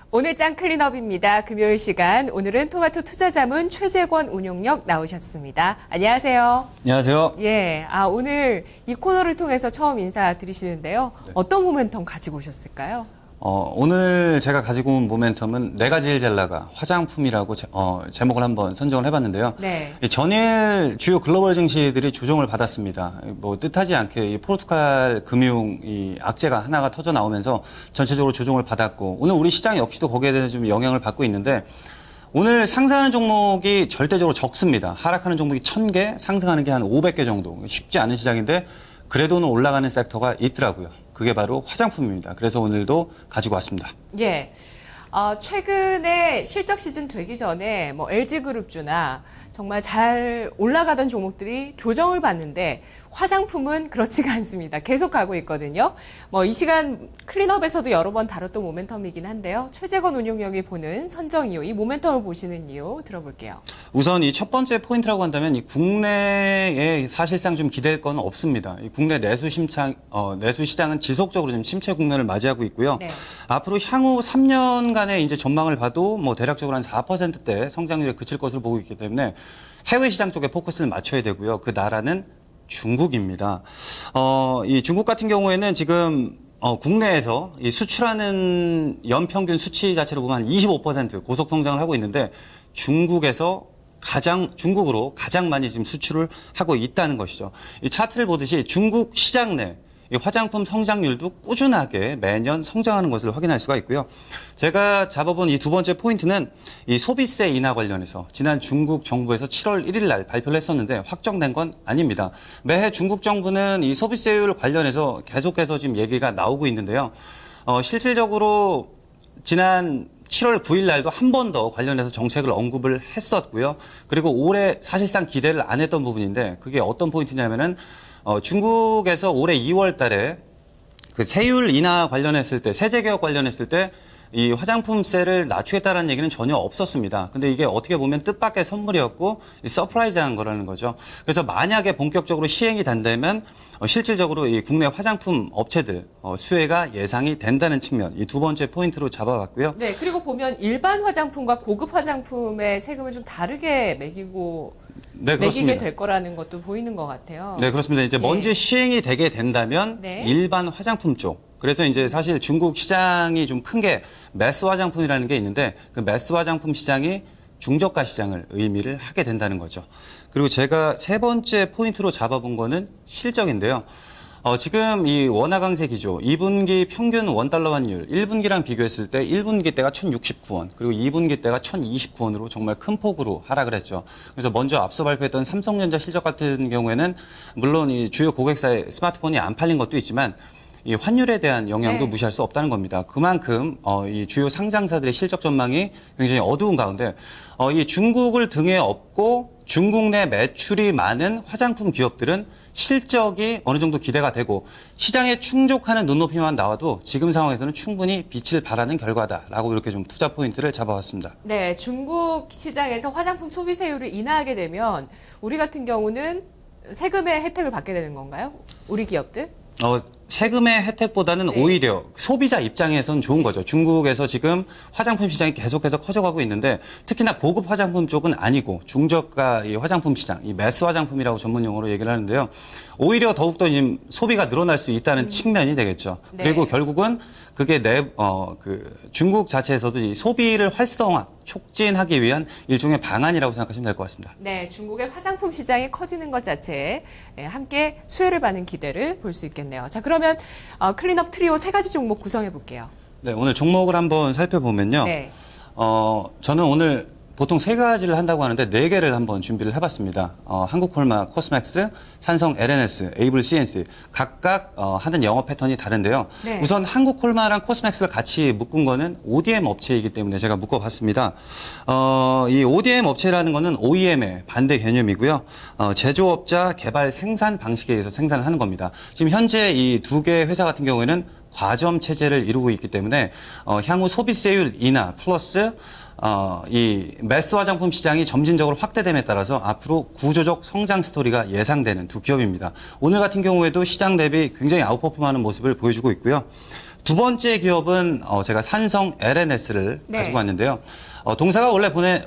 오늘 짱 클린업입니다. 금요일 시간 오늘은 토마토 투자자문 최재권 운용력 나오셨습니다. 안녕하세요. 안녕하세요. 예, 오늘 이 코너를 통해서 처음 인사드리시는데요. 네. 어떤 모멘텀 가지고 오셨을까요? 오늘 제가 가지고 온 모멘텀은 내가 제일 잘 나가 화장품이라고 제목을 한번 선정을 해봤는데요. 네. 이 전일 주요 글로벌 증시들이 조정을 받았습니다. 뭐 뜻하지 않게 이 포르투갈 금융 이 악재가 하나가 터져 나오면서 전체적으로 조정을 받았고 오늘 우리 시장 역시도 거기에 대해서 좀 영향을 받고 있는데 오늘 상승하는 종목이 절대적으로 적습니다. 하락하는 종목이 1000개, 상승하는 게 한 500개 정도. 쉽지 않은 시장인데 그래도 오늘 올라가는 섹터가 있더라고요. 그게 바로 화장품입니다. 그래서 오늘도 가지고 왔습니다. 예. 최근에 실적 시즌 되기 전에 뭐 LG그룹주나 정말 잘 올라가던 종목들이 조정을 받는데 화장품은 그렇지가 않습니다. 계속 가고 있거든요. 뭐 이 시간 클린업에서도 여러 번 다뤘던 모멘텀이긴 한데요. 최재권 운용력이 보는 선정 이유, 이 모멘텀을 보시는 이유 들어볼게요. 우선 이 첫 번째 포인트라고 한다면 이 국내에 사실상 좀 기댈 건 없습니다. 이 국내 내수 시장은 지속적으로 지금 침체 국면을 맞이하고 있고요. 네. 앞으로 향후 3년간의 이제 전망을 봐도 뭐 대략적으로 한 4%대 성장률에 그칠 것으로 보고 있기 때문에 해외 시장 쪽에 포커스를 맞춰야 되고요. 그 나라는 중국입니다. 이 중국 같은 경우에는 지금 국내에서 이 수출하는 연평균 수치 자체로 보면 한 25% 고속 성장을 하고 있는데 중국으로 가장 많이 지금 수출을 하고 있다는 것이죠. 이 차트를 보듯이 중국 시장 내 이 화장품 성장률도 꾸준하게 매년 성장하는 것을 확인할 수가 있고요. 제가 잡아본 이 두 번째 포인트는 이 소비세 인하 관련해서 지난 중국 정부에서 7월 1일 날 발표를 했었는데 확정된 건 아닙니다. 매해 중국 정부는 이 소비세율 관련해서 계속해서 지금 얘기가 나오고 있는데요. 실질적으로 지난 7월 9일 날도 한 번 더 관련해서 정책을 언급을 했었고요. 그리고 올해 사실상 기대를 안 했던 부분인데 그게 어떤 포인트냐면은 중국에서 올해 2월 달에 그 세율 인하 관련했을 때, 세제 개혁 관련했을 때 이 화장품세를 낮추겠다는 얘기는 전혀 없었습니다. 근데 이게 어떻게 보면 뜻밖의 선물이었고 서프라이즈한 거라는 거죠. 그래서 만약에 본격적으로 시행이 된다면 실질적으로 이 국내 화장품 업체들 수혜가 예상이 된다는 측면, 이 두 번째 포인트로 잡아봤고요. 네, 그리고 보면 일반 화장품과 고급 화장품의 세금을 좀 다르게 매기게 될 거라는 것도 보이는 것 같아요. 네, 그렇습니다. 이제 먼저 시행이 되게 된다면 네. 일반 화장품 쪽. 그래서 이제 사실 중국 시장이 좀 큰 게 매스 화장품이라는 게 있는데 그 매스 화장품 시장이 중저가 시장을 의미를 하게 된다는 거죠. 그리고 제가 세 번째 포인트로 잡아본 거는 실적인데요. 지금 이 원화 강세 기조 2분기 평균 원달러 환율 1분기랑 비교했을 때 1분기 때가 1,069원 그리고 2분기 때가 1,029원으로 정말 큰 폭으로 하락을 했죠. 그래서 먼저 앞서 발표했던 삼성전자 실적 같은 경우에는 물론 이 주요 고객사의 스마트폰이 안 팔린 것도 있지만 이 환율에 대한 영향도 네. 무시할 수 없다는 겁니다. 그만큼 이 주요 상장사들의 실적 전망이 굉장히 어두운 가운데 이 중국을 등에 업고 중국 내 매출이 많은 화장품 기업들은 실적이 어느 정도 기대가 되고 시장에 충족하는 눈높이만 나와도 지금 상황에서는 충분히 빛을 발하는 결과다라고 이렇게 좀 투자 포인트를 잡아왔습니다. 네, 중국 시장에서 화장품 소비세율을 인하하게 되면 우리 같은 경우는 세금의 혜택을 받게 되는 건가요? 우리 기업들? 세금의 혜택보다는 네. 오히려 소비자 입장에선 좋은 거죠. 중국에서 지금 화장품 시장이 계속해서 커져가고 있는데 특히나 고급 화장품 쪽은 아니고 중저가 이 화장품 시장, 이 매스 화장품이라고 전문 용어로 얘기를 하는데요. 오히려 더욱더 지금 소비가 늘어날 수 있다는 측면이 되겠죠. 네. 그리고 결국은 그게 중국 자체에서도 이 소비를 활성화, 촉진하기 위한 일종의 방안이라고 생각하시면 될 것 같습니다. 네, 중국의 화장품 시장이 커지는 것 자체에 함께 수혜를 받는 기대를 볼 수 있겠네요. 자, 그러면 클린업 트리오 세 가지 종목 구성해 볼게요. 네, 오늘 종목을 한번 살펴보면요. 네. 저는 오늘 보통 세 가지를 한다고 하는데 네 개를 한번 준비를 해봤습니다. 한국콜마, 코스맥스, 삼성 LNS, 에이블 CNC 각각 하는 영업 패턴이 다른데요. 네. 우선 한국콜마랑 코스맥스를 같이 묶은 거는 ODM 업체이기 때문에 제가 묶어봤습니다. 이 ODM 업체라는 거는 OEM의 반대 개념이고요. 제조업자 개발 생산 방식에 의해서 생산을 하는 겁니다. 지금 현재 이 두 개 회사 같은 경우에는 과점 체제를 이루고 있기 때문에 향후 소비세율 인하 플러스 이 매스 화장품 시장이 점진적으로 확대됨에 따라서 앞으로 구조적 성장 스토리가 예상되는 두 기업입니다. 오늘 같은 경우에도 시장 대비 굉장히 아웃퍼폼하는 모습을 보여주고 있고요. 두 번째 기업은 제가 산성 LNS를 네. 가지고 왔는데요. 동사가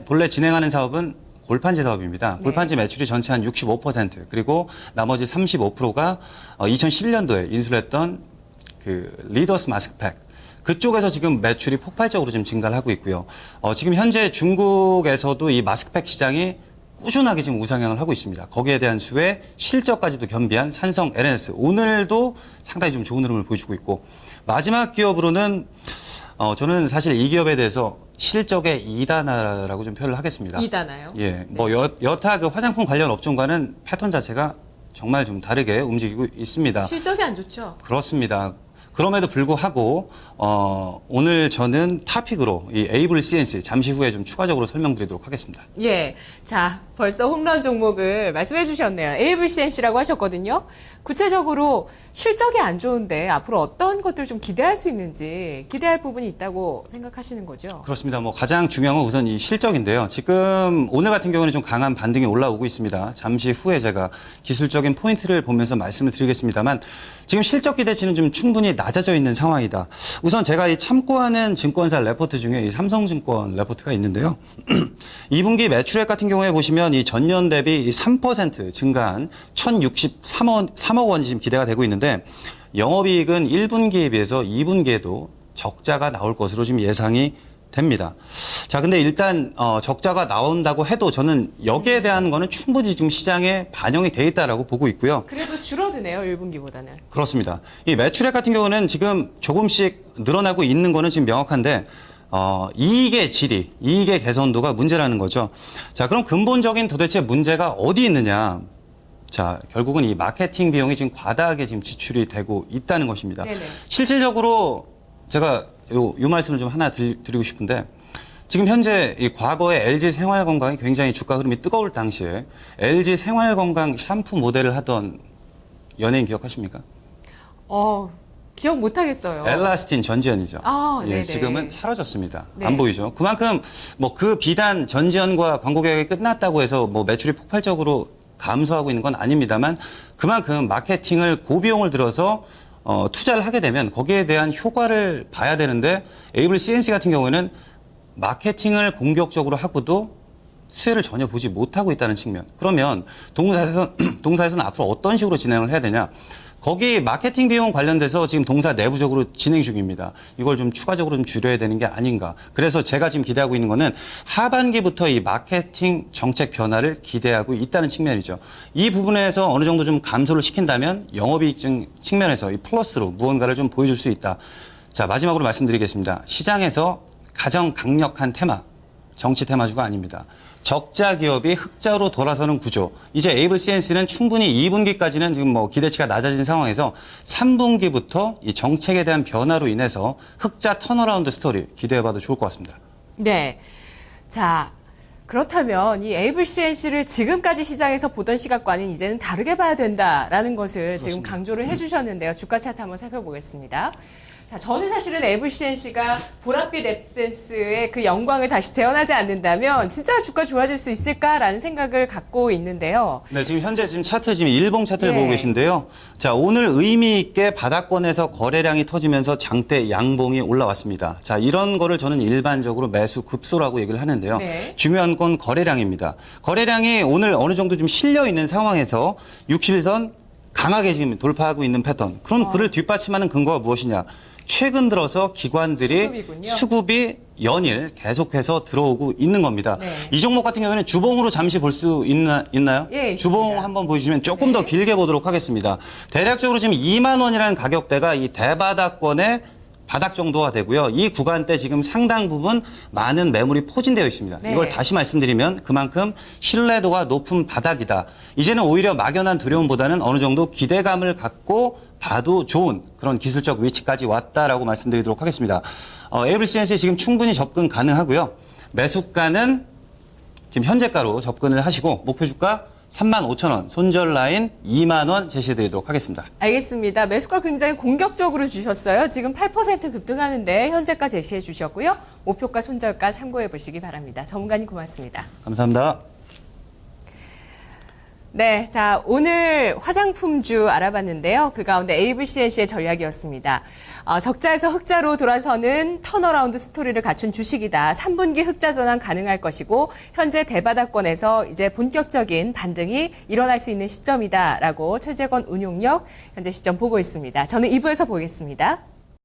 본래 진행하는 사업은 골판지 사업입니다. 네. 골판지 매출이 전체 한 65%, 그리고 나머지 35%가 2011년도에 인수를 했던 그 리더스 마스크팩, 그쪽에서 지금 매출이 폭발적으로 지금 증가를 하고 있고요. 지금 현재 중국에서도 이 마스크팩 시장이 꾸준하게 지금 우상향을 하고 있습니다. 거기에 대한 수혜, 실적까지도 겸비한 산성 LNS, 오늘도 상당히 좀 좋은 흐름을 보여주고 있고, 마지막 기업으로는 저는 사실 이 기업에 대해서 실적의 2단화라고 좀 표현을 하겠습니다. 2단화요? 예, 뭐 여타 그 화장품 관련 업종과는 패턴 자체가 정말 좀 다르게 움직이고 있습니다. 실적이 안 좋죠? 그렇습니다. 그럼에도 불구하고 오늘 저는 탑픽으로 이 에이블 CNC 잠시 후에 좀 추가적으로 설명드리도록 하겠습니다. 예. 자, 벌써 홈런 종목을 말씀해 주셨네요. 에이블 CNC라고 하셨거든요. 구체적으로 실적이 안 좋은데 앞으로 어떤 것들 좀 기대할 수 있는지, 기대할 부분이 있다고 생각하시는 거죠? 그렇습니다. 뭐 가장 중요한 건 우선 이 실적인데요. 지금 오늘 같은 경우는 좀 강한 반등이 올라오고 있습니다. 잠시 후에 제가 기술적인 포인트를 보면서 말씀을 드리겠습니다만, 지금 실적 기대치는 좀 충분히 낮아져 있는 상황이다. 우선 제가 이 참고하는 증권사 레포트 중에 이 삼성증권 레포트가 있는데요. 2분기 매출액 같은 경우에 보시면 이 전년 대비 3% 증가한 1,063억 원이 지금 기대가 되고 있는데, 영업이익은 1분기에 비해서 2분기에도 적자가 나올 것으로 지금 예상이 됩니다. 자, 근데 일단 적자가 나온다고 해도 저는 여기에 대한 거는 충분히 지금 시장에 반영이 돼 있다라고 보고 있고요. 그래도 줄어드네요, 1분기보다는. 그렇습니다. 이 매출액 같은 경우는 지금 조금씩 늘어나고 있는 거는 지금 명확한데, 이익의 질이, 이익의 개선도가 문제라는 거죠. 자, 그럼 근본적인 도대체 문제가 어디 있느냐? 자, 결국은 이 마케팅 비용이 지금 과다하게 지금 지출이 되고 있다는 것입니다. 네네. 실질적으로 제가 요 말씀을 좀 하나 드리고 싶은데, 지금 현재 이 과거에 LG 생활건강이 굉장히 주가 흐름이 뜨거울 당시에 LG 생활건강 샴푸 모델을 하던 연예인 기억하십니까? 기억 못 하겠어요. 엘라스틴 전지현이죠. 아, 예, 네네. 지금은 사라졌습니다. 네. 안 보이죠. 그만큼 뭐 그 비단 전지현과 광고 계약이 끝났다고 해서 뭐 매출이 폭발적으로 감소하고 있는 건 아닙니다만, 그만큼 마케팅을 고비용을 들어서 투자를 하게 되면 거기에 대한 효과를 봐야 되는데, 에이블 CNC 같은 경우에는 마케팅을 공격적으로 하고도 수혜를 전혀 보지 못하고 있다는 측면. 그러면 동사에서는 앞으로 어떤 식으로 진행을 해야 되냐? 거기 마케팅 비용 관련돼서 지금 동사 내부적으로 진행 중입니다. 이걸 좀 추가적으로 좀 줄여야 되는 게 아닌가. 그래서 제가 지금 기대하고 있는 거는 하반기부터 이 마케팅 정책 변화를 기대하고 있다는 측면이죠. 이 부분에서 어느 정도 좀 감소를 시킨다면 영업이익 측면에서 이 플러스로 무언가를 좀 보여줄 수 있다. 자, 마지막으로 말씀드리겠습니다. 시장에서 가장 강력한 테마, 정치 테마주가 아닙니다. 적자 기업이 흑자로 돌아서는 구조. 이제 에이블 CNC는 충분히 2분기까지는 지금 뭐 기대치가 낮아진 상황에서 3분기부터 이 정책에 대한 변화로 인해서 흑자 턴어라운드 스토리 기대해봐도 좋을 것 같습니다. 네. 자, 그렇다면 이 에이블 CNC를 지금까지 시장에서 보던 시각과는 이제는 다르게 봐야 된다라는 것을 지금 강조를 해주셨는데요. 주가 차트 한번 살펴보겠습니다. 자, 저는 사실은 에이블 CNC가 보랏빛 에센스의 그 영광을 다시 재현하지 않는다면 진짜 주가 좋아질 수 있을까라는 생각을 갖고 있는데요. 네, 지금 현재 차트 지금 일봉 차트를 네. 보고 계신데요. 자, 오늘 의미 있게 바닥권에서 거래량이 터지면서 장대 양봉이 올라왔습니다. 자, 이런 거를 저는 일반적으로 매수 급소라고 얘기를 하는데요. 네. 중요한 건 거래량입니다. 거래량이 오늘 어느 정도 좀 실려 있는 상황에서 60일선 강하게 지금 돌파하고 있는 패턴. 그럼 그를 뒷받침하는 근거가 무엇이냐? 최근 들어서 기관들이 수급이군요. 수급이 연일 계속해서 들어오고 있는 겁니다. 네. 이 종목 같은 경우에는 주봉으로 잠시 볼 수 있나요? 예, 있습니다. 주봉 한번 보여주시면 조금 더 길게 보도록 하겠습니다. 대략적으로 지금 2만 원이라는 가격대가 이 대바닥권의 바닥 정도가 되고요. 이 구간대 지금 상당 부분 많은 매물이 포진되어 있습니다. 네. 이걸 다시 말씀드리면 그만큼 신뢰도가 높은 바닥이다. 이제는 오히려 막연한 두려움보다는 어느 정도 기대감을 갖고 봐도 좋은 그런 기술적 위치까지 왔다라고 말씀드리도록 하겠습니다. 에이블 CNC 지금 충분히 접근 가능하고요. 매수가는 지금 현재가로 접근을 하시고 목표 주가 35,000원, 손절 라인 2만 원 제시해드리도록 하겠습니다. 알겠습니다. 매수가 굉장히 공격적으로 주셨어요. 지금 8% 급등하는데 현재가 제시해 주셨고요. 목표가, 손절가 참고해 보시기 바랍니다. 전문가님 고맙습니다. 감사합니다. 네, 자, 오늘 화장품주 알아봤는데요. 그 가운데 AVCNC의 전략이었습니다. 적자에서 흑자로 돌아서는 턴어라운드 스토리를 갖춘 주식이다. 3분기 흑자 전환 가능할 것이고 현재 대바닥권에서 이제 본격적인 반등이 일어날 수 있는 시점이다라고 최재권 운용력 현재 시점 보고 있습니다. 저는 2부에서 보겠습니다.